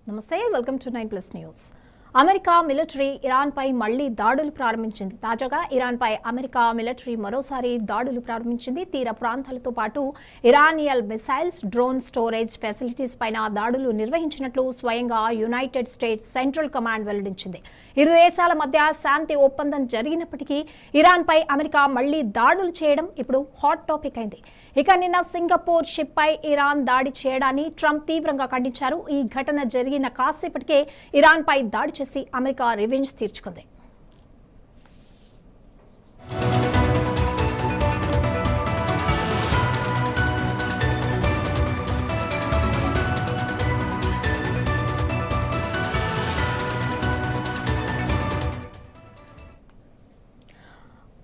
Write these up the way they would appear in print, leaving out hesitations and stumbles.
నమస్తే welcome to 9+ news. America military Iran పై మళ్లీ దాడులు ప్రారంభించింది. తాజాగా ఇరాన్ పై అమెరికా మిలిటరీ మరోసారి దాడులు ప్రారంభించింది. తీర ప్రాంతాలతో పాటు Iranian missiles, drone storage facilities పైన దాడులు నిర్వహించినట్లు స్వయంగా యునైటెడ్ స్టేట్స్ సెంట్రల్ కమాండ్ వెల్లడించింది. ఇరు దేశాల మధ్య శాంతి ఒప్పందం జరిగినప్పటికీ ఇరాన్ పై అమెరికా మళ్లీ దాడులు చేయడం ఇప్పుడు హాట్ టాపిక్ అయింది. ఇక నిన్న సింగపూర్ షిప్ పై ఇరాన్ దాడి చేయడాన్ని ట్రంప్ తీవ్రంగా ఖండించారు. ఈ ఘటన జరిగిన కాసేపటికే ఇరాన్ పై దాడి చేసి అమెరికా రివెంజ్ తీర్చుకుంది.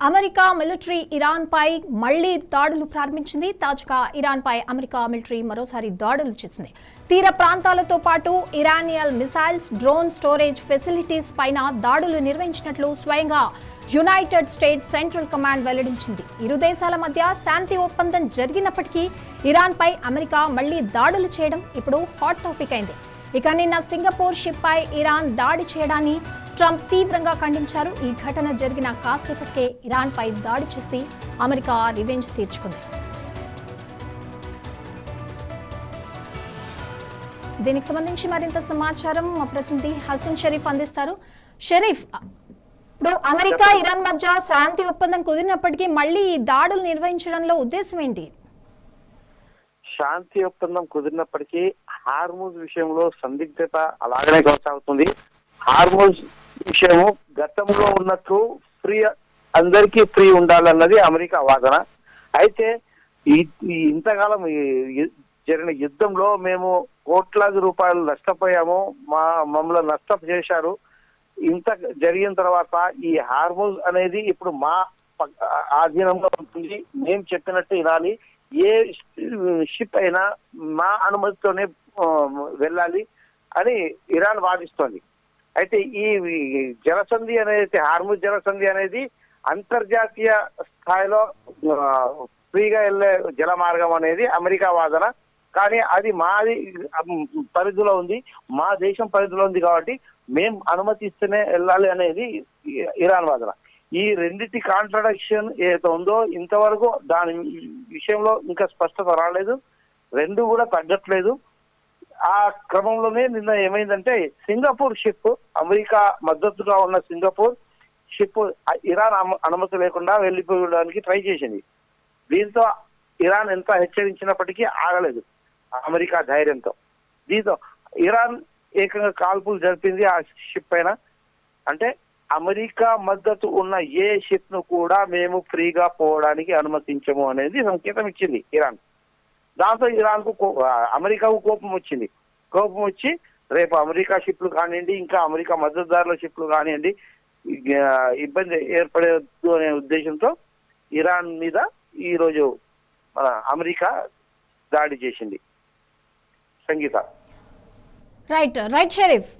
అమెరికా మిలిటరీ ఇరాన్ పై మళ్లీ దాడులు ప్రారంభించింది. తాజాగా ఇరాన్ పై అమెరికా మిలిటరీ మరోసారి దాడులు చేసింది. తీర ప్రాంతాలతో పాటు Iranian missiles, drone storage facilities పైన దాడులు నిర్వహించినట్లు స్వయంగా యునైటెడ్ స్టేట్స్ సెంట్రల్ కమాండ్ వెల్లడించింది. ఇరు దేశాల మధ్య శాంతి ఒప్పందం జరిగినప్పటికీ ఇరాన్ పై అమెరికా మళ్లీ దాడులు చేయడం ఇప్పుడు హాట్ టాపిక్ అయింది. ఇక నిన్న సింగపూర్ షిప్ పై ఇరాన్ దాడి చేయడాన్ని ట్రంప్ తీవ్రంగా ఖండించారు. ఈ ఘటన జరిగిన కాసేపటికే ఇరాన్ పై దాడి చేసి అమెరికా రివెంజ్ తీర్చుకుంది. దీనికి సంబంధించి మరింత సమాచారం మా ప్రతినిధి హసన్ షరీఫ్ అందిస్తారు. షరీఫ్, ఇప్పుడు అమెరికా ఇరాన్ మధ్య శాంతి ఒప్పందం కుదిరినప్పటికీ మళ్ళీ ఈ దాడులు నిర్వహించడంలో ఉద్దేశం ఏంటి? శాంతి ఒప్పందం కుదిరినప్పటికీ హార్మూజ్ విషయంలో సందిగ్ధత అలాగనే కొనసాగుతుంది. హార్మూజ్ విషయము గతంలో ఉన్నట్టు అందరికీ ఫ్రీ ఉండాలన్నది అమెరికా వాదన. అయితే ఇంతకాలం జరిగిన యుద్ధంలో మేము కోట్లాది రూపాయలు నష్టపోయాము, మమ్మల్ని నష్టం చేశారు. ఇంత జరిగిన తర్వాత ఈ హార్మూజ్ అనేది ఇప్పుడు మా ఆధీనంలో ఉంటుంది, మేము చెప్పినట్టు వినాలి, ఏ షిప్ అయినా మా అనుమతితోనే వెళ్ళాలి అని ఇరాన్ వాదిస్తోంది. అయితే ఈ జలసంధి అనేది, హార్మూజ్ జలసంధి అనేది అంతర్జాతీయ స్థాయిలో ఫ్రీగా వెళ్లే జల మార్గం అనేది అమెరికా వాదన. కానీ అది మాది పరిధిలో ఉంది, మా దేశం పరిధిలో ఉంది కాబట్టి మేము అనుమతిస్తేనే వెళ్ళాలి అనేది ఇరాన్ వాదన. ఈ రెండింటి కాంట్రడిక్షన్ ఏదైతే ఉందో ఇంతవరకు దాని విషయంలో ఇంకా స్పష్టత రాలేదు, రెండు కూడా తగ్గట్లేదు. ఆ క్రమంలోనే నిన్న ఏమైందంటే సింగపూర్ షిప్, అమెరికా మద్దతుగా ఉన్న సింగపూర్ షిప్ ఇరాన్ అనుమతి లేకుండా వెళ్ళిపోవడానికి ట్రై చేసింది. దీంతో ఇరాన్ ఎంత హెచ్చరించినప్పటికీ ఆగలేదు అమెరికా ధైర్యంతో. దీంతో ఇరాన్ ఏకంగా కాల్పులు జరిపింది ఆ షిప్ పైన. అంటే అమెరికా మద్దతు ఉన్న ఏ షిప్ ను కూడా మేము ఫ్రీగా పోవడానికి అనుమతించము అనేది సంకేతం ఇచ్చింది ఇరాన్. దాంతో ఇరాన్ కు అమెరికాకు కోపం వచ్చింది. కోపం వచ్చి రేపు అమెరికా షిప్లు కానివ్వండి, ఇంకా అమెరికా మద్దతుదారుల షిప్లు కానివ్వండి, ఇబ్బంది ఏర్పడేది అనే ఉద్దేశంతో ఇరాన్ మీద ఈరోజు మన అమెరికా దాడి చేసింది. సంగీత. రైట్ షరీఫ్.